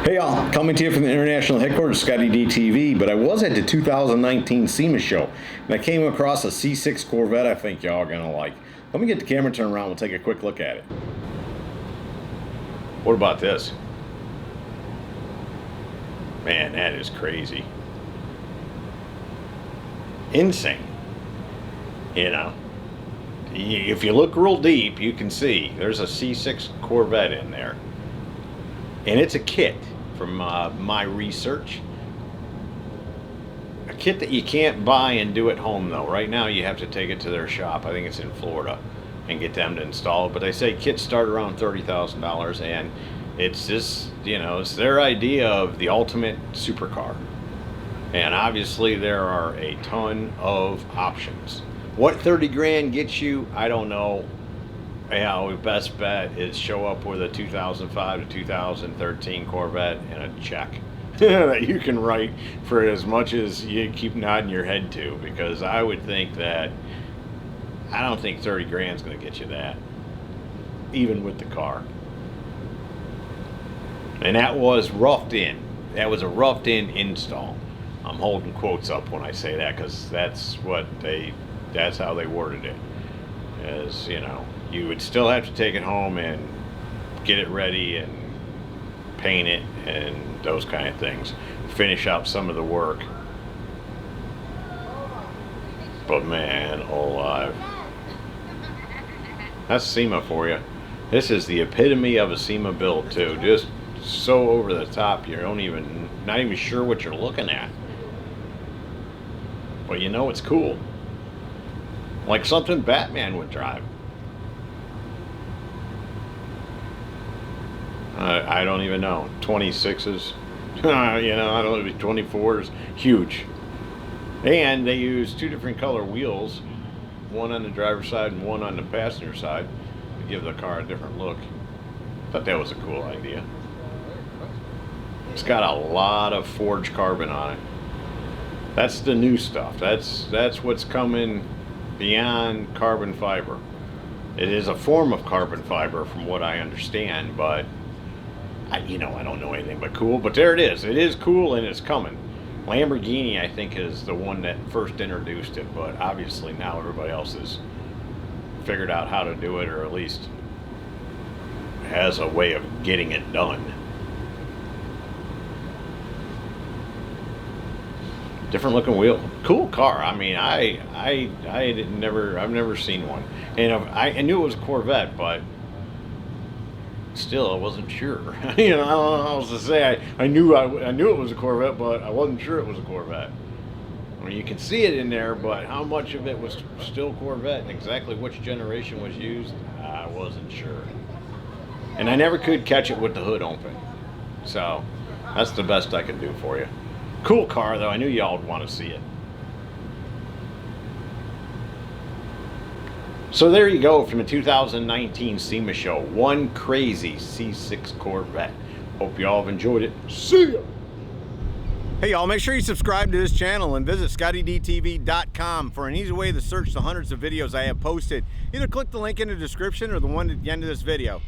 Hey y'all, coming to you from the international headquarters, ScottieDTV, but I was at the 2019 SEMA Show, and I came across a C6 Corvette I think y'all are going to like. Let me get the camera turned around, we'll take a quick look at it. What about this? Man, that is crazy. Insane. You know, if you look real deep, you can see there's a C6 Corvette in there. And it's a kit from my research. A kit that you can't buy and do at home though. Right now you have to take it to their shop. I think it's in Florida, and get them to install it. But they say kits start around $30,000, and it's just, you know, it's their idea of the ultimate supercar. And obviously there are a ton of options. What 30 grand gets you, I don't know. Yeah, best bet is show up with a 2005 to 2013 Corvette and a check that you can write for as much as you keep nodding your head to, because I would think that, I don't think 30 grand is going to get you that, even with the car. And that was roughed in. That was a roughed in install. I'm holding quotes up when I say that, because that's how they worded it. As you know, you would still have to take it home and get it ready and paint it and those kind of things, finish out some of the work. But man, alive, that's SEMA for you. This is the epitome of a SEMA build too. Just so over the top, you don't not even sure what you're looking at. But you know it's cool. Like something Batman would drive. I don't even know. 26s. You know, I don't know, 24s. Huge. And they use two different color wheels. One on the driver's side and one on the passenger side, to give the car a different look. Thought that was a cool idea. It's got a lot of forged carbon on it. That's the new stuff. That's what's coming beyond carbon fiber. It is a form of carbon fiber from what I understand, but I don't know anything but cool. But there it is. It is cool, and it's coming. Lamborghini, I think, is the one that first introduced it, but obviously now everybody else has figured out how to do it, or at least has a way of getting it done. Different looking wheel, cool car. I mean, I've never seen one, and I knew it was a Corvette, but still I wasn't sure. You know, I don't know how else to say. I knew it was a Corvette, but I wasn't sure it was a Corvette. I mean, you can see it in there, but how much of it was still Corvette and exactly which generation was used, I wasn't sure. And I never could catch it with the hood open, so that's the best I could do for you. Cool car though, I knew y'all would want to see it. So there you go, from the 2019 SEMA Show. One crazy C6 Corvette. Hope y'all have enjoyed it. See ya! Hey y'all, make sure you subscribe to this channel and visit ScottieDTV.com for an easy way to search the hundreds of videos I have posted. Either click the link in the description or the one at the end of this video.